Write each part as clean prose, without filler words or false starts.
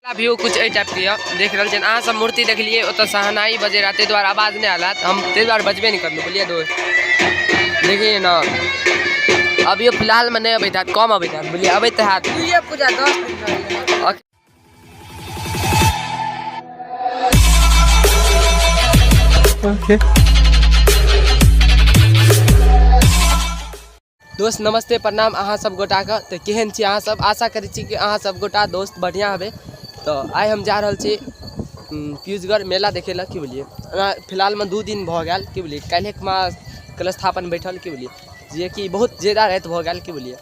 View कुछ ए type के देख रहे अहाँ सब मूर्ति देख लिए तो सहनाई बजे रहा ते द्वारा आवाज नहीं आला हम ते द्वारा बजबे नहीं करलू बोलिए दोस्त देखिए ना अभी फिलहाल में नहीं अभी था कम अभी था बोलिए अभी तो हाथ ये पूजा 10 दिन ओके दोस्त नमस्ते प्रणाम अहाँ सब गोटा का तो केहन छी अहाँ सब आशा करै छी कि अहाँ सब गोटा दोस्त बढ़िया हेबे। तो आइ हम जा रहल छी पीयूषगढ़ मेला देखे ला की बोलिए फिलहाल में 2 दिन भ गेल की बोलिए काल्हि कलस्थापन बैठल की बोलिए जे कि बहुत ज़्यादा रात भ गेल की बोलिए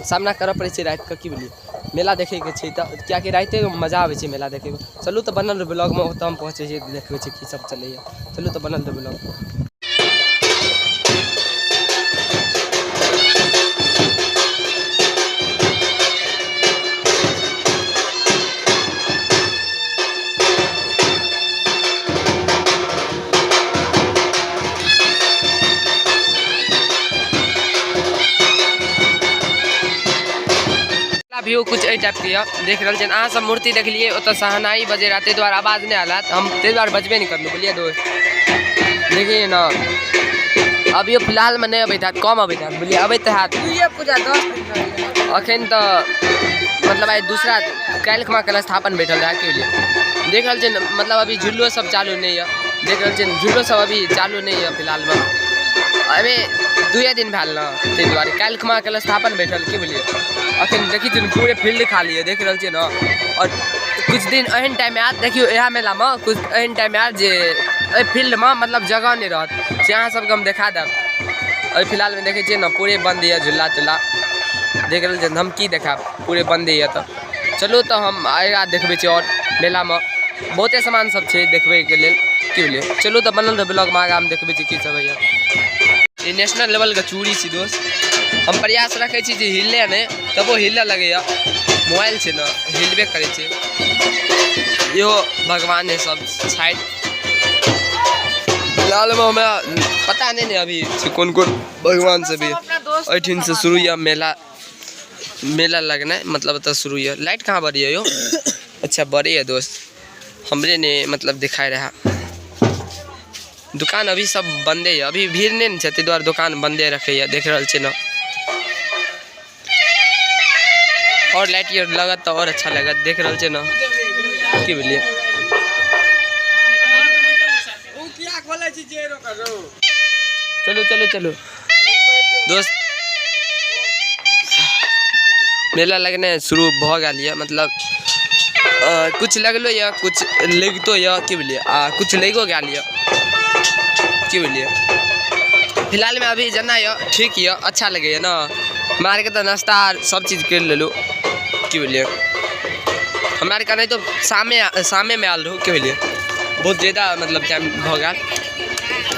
सामना करऽ पड़े रात के की बोलिए मेला देखे के छै त क्या कि राते मजा आवे छै मेला देखे के। चलू तो बनल ब्लॉग में ओतऽ हम पहुँचे छी देखबे छी की सब चलैया। चलू तो बनल ब्लॉग व्यू कुछ ए टाइप के देख रहे अहाँ सब मूर्ति देख लिए तो सहनाई बजे रहा ते द्वारा आवाज नहीं आला हम ते द्वारा बजबे नहीं करलू बोलिए दोस्त देखिए ना अभी फिलहाल में नहीं अभी था कम अभी था बोलिए अभी तो हाथ ये पूजा 10 दिन अखन तो मतलब आई दूसरा काल्हि कलस्थापन बैठल रहा के लिए देख रहे मतलब अभी झुल्लो सब चालू नहीं है देख रहे झुल्लो सब अभी चालू नहीं है फिलहाल में अभी 2 दिन भेल ना ते द्वारे काल्हि कलस्थापन बैठल की बोलिए अखन देखी पूरे फील्ड खाली है देख रहे ना। और कुछ दिन एहन टाइम आयत देखियो यह मेला में कुछ एहन टाइम आयत जे फील्ड में मतलब जगह नहीं रहत से अहाँ सबके हम देखा देब। अभी फिलहाल में देखे ना पूरे बंद है झूला तुला देख रहे हम की देखा पूरे बंद है। तो चलू तो हम आएगा देखबे और मेला में बहुते सामान सब है देखबे के लिए की बोलिए। चलू तो बनल ब्लॉग में आगा हम देखबे की सब है नेशनल लेवल का चूड़ी सी दोस्त हम प्रयास रखे छी जे हिले नहीं तब वो हिले लगे मोबाइल से ना हिलबे करे छे यो भगवान है सब साइड फिलहाल में हमें पता नहीं अभी कौन कौन भगवान से भी अठिन से शुरू या मेला लगना है मतलब तो शुरू है। लाइट कहाँ बढ़ी है यो अच्छा बड़ी है दोस्त हमरे ने मतलब दिखाई रहा दुकान अभी सब बंदे है अभी भीड़ नहीं है द्वारा दुकान बंदे रखे है देख रहे ना। और लाइट ये लगत तो और अच्छा लगत देख रहे ना की बोलिए। चलो चलो चलो दोस्त मेला लगने शुरू भ गया मतलब कुछ लगलो या कुछ लगतो या की बोलिए कुछ लगो गया की बोलिए। फिलहाल में अभी जना या ठीक है अच्छा लगे ना मार के तो नाश्ता सब चीज़ कर लो की बोलिए हमारे का नहीं तो शामे में आल रहो की बोलिए बहुत ज़्यादा मतलब टाइम भ गया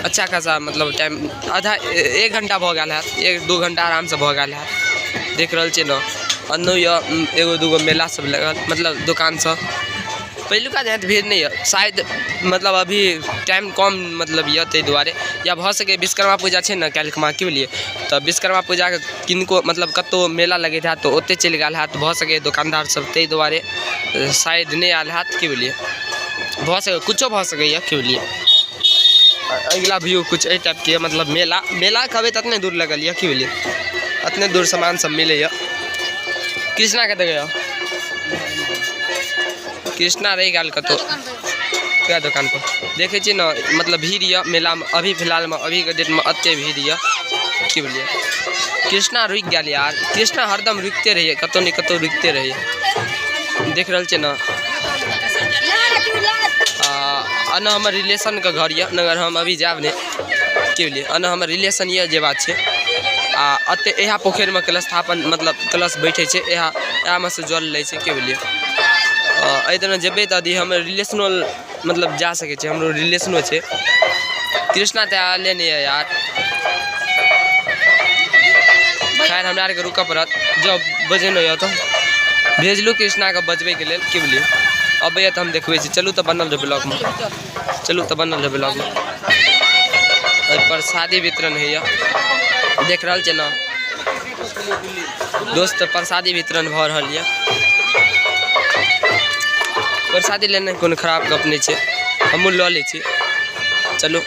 अच्छा खासा मतलब टाइम आधा 1 घंटा भ गया है 1-2 घंटा आराम से भ गया है देख रहे ना। अन्नो एगो दूगो मेला सब लगल मतलब दुकान सब पहलू का जहाँ भीड़ नहीं है शायद मतलब अभी टाइम कम मतलब ये ते द्वारे या भ सके विश्वकर्मा पूजा है ना काल्हि की बोलिए तो विश्वकर्मा पूजा के किनको मतलब कतो मेला लगे था तो ओते चल गया है तो भ सके दुकानदार सब ते द्वारे शायद नहीं आल हाथ की बोलिए भ सके कुछो भ सके की बोलिए। अगला व्यू कुछ ए टाइप के मतलब मेला कभी ततने दूर लगल है की बोलिए अतने दूर सामान सब मिले कृष्णा के गया कृष्णा रही गाल का तो क्या दुकान पर देखे छी ना मतलब भीड़ है मेला में अभी फिलहाल में अभी के डेट में अत्ते भीड़ है की बोलिए। कृष्णा रुक गया यार कृष्णा हरदम रुकते रहिए कतो नहीं कतो रुकते रहिए देख रहे ना। अना हमारे रिलेशन का घर है नगर हम अभी जाब ने की बोलिए अना हमारे रिलेशन ये जे बात है अत्ते यहाँ पोखर में कलस्थापन मतलब कलश बैठे यहाँ में से जल ले की बोलिए इतना जेबे तो अभी हम रिलेशनल मतलब जा सके हम रिलेशनो है कृष्णा तो आले नहीं है यार खैर हमरा के रुक पड़त जब बजे नहीं हो तो भेजलू कृष्णा के बजबे के लिए की बोलिए अब ये तो हम देखबे चलू तो बनल रहे ब्लॉग में चलू तो बनल रहे ब्लॉग में प्रसादी वितरण है देख रहे ना दोस्त प्रसादी वितरण भ रहा है प्रसादी लेना कोनो खराब गप नहीं छै, हमहूँ लऽ लै छी। चलू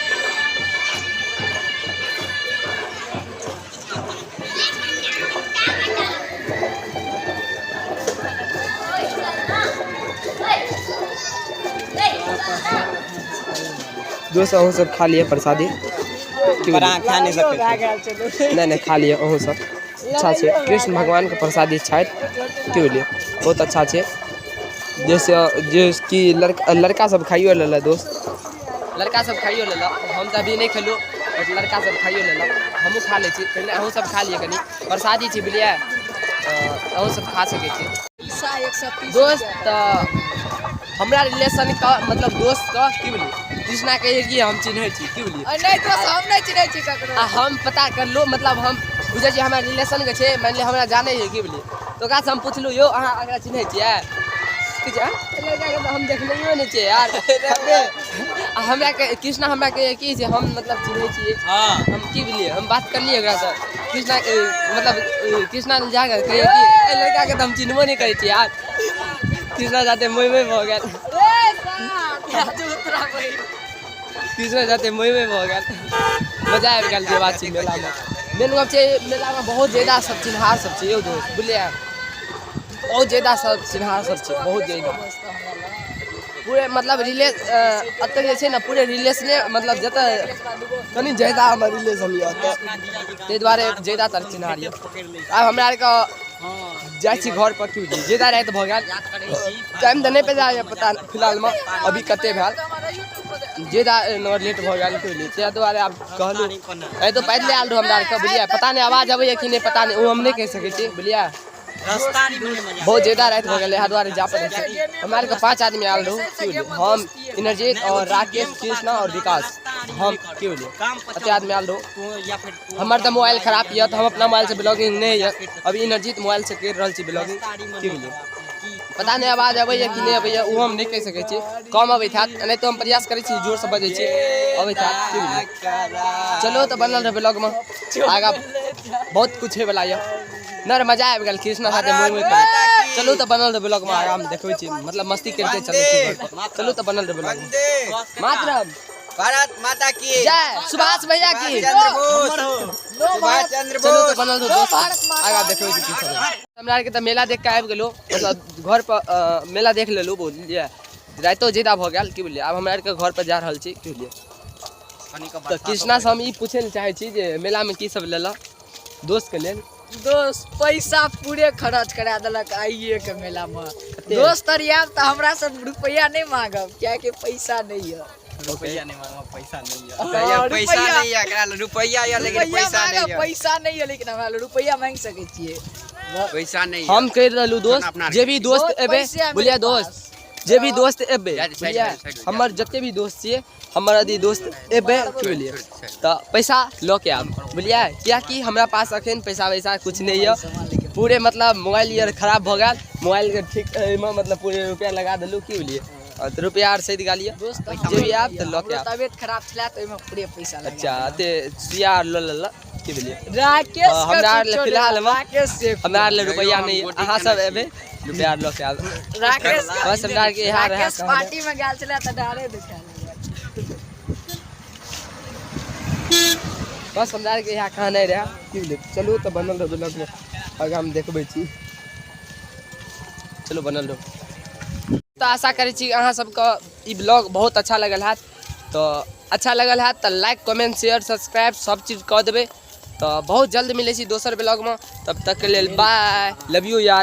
दोस्त अहूँ सब खा लिए प्रसादी, खा नहीं सकते। नहीं खा लिए अहूँ सब। अच्छा छै, कृष्ण भगवान के प्रसादी छथि की बुझलिए, बहुत अच्छा छै। जैसे कि लड़का सब खाइयो लेला दोस्त, लड़का सब खाइयो लेला, हम तो अभी नहीं खेलूँ, लड़का सब खाइयो लेला, हमहूँ खा लै छी। पहले अहूँ सब खा लिए, कनी प्रसादी छै बुझलिए, अहूँ सब खा सकै छी दोस्त। हमरा रिलेशन का मतलब दोस्त का की बोलिए, कृष्णा कहिए कि हम चिन्है छी की बोलिए, नहीं दोस्त हम नहीं चिन्है छी ककरो। हम पता कर लो, मतलब हम बुझे छी हमरा रिलेशन के छे, मान लिया हमरा जाने है की बोलिए, तो ओकरा से हम पूछलू यो अहाँ एकरा चिन्है छियै कि लड़का के तो हम देखलियो नहीं छे यार। हमरा के कृष्णा हमरा कहे कि जे हम मतलब चिन्है छियै, हम की बोलिए, हम बात करलिए ओकरा से, कृष्णा मतलब कृष्णा जाके कहे कि लड़का के तो हम चिन्हबो नहीं करे छी यार। कृष्णा जाते मोई भ गेल, कृष्णा जाते मोई भ गेल, मजा आबि गेल जे बात छै मेला में। मेन गप छै मेला में बहुत ज्यादा सब चिन्हार सब छै यौ दोस्त बुझलिए, बहुत ज्यादा सब चिन्हार सब छै, बहुत ज्यादा पूरे मतलब अतः जे छै ने पूरे रिलेशने मतलब जतऽ कनी ज्यादा हमर रिलेशन यऽ ताहि दुआरे ज्यादातर चिन्हार यऽ। आब हमरा आरके जाइ छी घर पर की ज्यादा रात भऽ गेल, टाइम तऽ नहीं पे जाए पता फिलहाल में अभी कते भेल, ज्यादा लेट भऽ गेल ताहि दुआरे आब कहलूँ तो पैदले आयल रहूँ हमरा आरके बुझलिए, पता नहीं आवाज अबैया कि नहीं पता नहीं, वो हम नहीं कह सकै छी बुझलिए, बहुत ज्यादा रात हो गए दुआरे जा पड़े। हमारे के 5 आदमी आयल रहूँ, हम इंद्रजीत और राकेश कृष्णा और विकास, हम की बोलिए अते आदमी आयल रहूँ। हमार तो मोबाइल खराब है तो हम अपना मोबाइल से ब्लॉगिंग नहीं है, अभी इंद्रजीत मोबाइल से कर रही ब्लॉगिंग की बोलिए, पता नहीं आवाज अबैया कि नहीं अबैया वो हम नहीं कह सकै छी, कम अबैत हैत नहीं तो हम प्रयास करै छी जोर से बजै छी अबैत हैत की बोलिए। चलो तो बनल रहे ब्लॉग में, आगा बहुत कुछ है वाला नर मजा आबि गेल कृष्णा साथे मोई मोई करे। चलू तो बनल रहे ब्लॉग में, आराम देखबै छी मतलब मस्ती करते चले छी। चलू तो बनल रहे ब्लॉग में, मातरम भारत माता की जय, सुभाष भैया की सुभाष चंद्र चलो बोस। तो बनल रहे दोस्त, आगा देखबै छी की सब हमरा आर के त मेला देख के आबि गेलो, मतलब घर पर मेला देख लेलू बोलिए, रातो ज्यादा भ गेल की बोलिए, अब हमरा आर के घर पर जा रहल छी की बोलिए। तो कृष्णा से हम ई पूछे ले चाहे छी जे मेला में की सब लेला दोस्त के लेल। दोस्त पैसा पूरे खर्च करा देलक आइए के मेला में, दोस्त आब तो हमरा से रुपया नहीं मांगब क्या कि पैसा नहीं है, रुपया नहीं मांगो, पैसा नहीं है, पैसा नहीं है एकरा रुपया है लेकिन पैसा नहीं है, पैसा नहीं है लेकिन हमरा रुपया मांग सके छिए, पैसा नहीं हम कह रहलू दोस्त जे भी दोस्त एबे बुझलिए, दोस्त जे भी दोस्त एबे बुझलिए, हमर जते भी दोस्त छिए हमर यदि दोस्त एबे बुझलिए तो पैसा लो के आब बुझलिए, क्या कि हमरा पास अखन पैसा वैसा कुछ नहीं है, पूरे मतलब मोबाइल यार खराब भ गेल, मोबाइल के ठीक में मतलब पूरे रुपया लगा देलू की बोलिए, तो रुपया आर सही गालिए जे भी आब तो लो के आब। तबियत खराब छला तो में पूरे पैसा लगा। अच्छा ते सुया लो ल की बोलिए, राकेश हमरा फिलहाल में राकेश से हमरा रुपया नहीं, अहाँ सब एबे रुपया लो के आब। राकेश बस हमरा के यहाँ रहे राकेश पार्टी में गेल छला त डारे दिखा बस हमरा के यहाँ कहाँ नहीं रहा की बोलिए। चलू तो बनल रहो ब्लॉग में, आगे हम देखबै छी, चलो बनल रहो। तो आशा करै छी अहाँ सबके ई ब्लॉग बहुत अच्छा लगल हैत, तो अच्छा लगल हैत तो लाइक कमेंट शेयर सब्सक्राइब सब चीज कऽ देबै। तो बहुत जल्द मिलै छी दोसर ब्लॉग में, तब तक के लेल बाय, लव यू यार।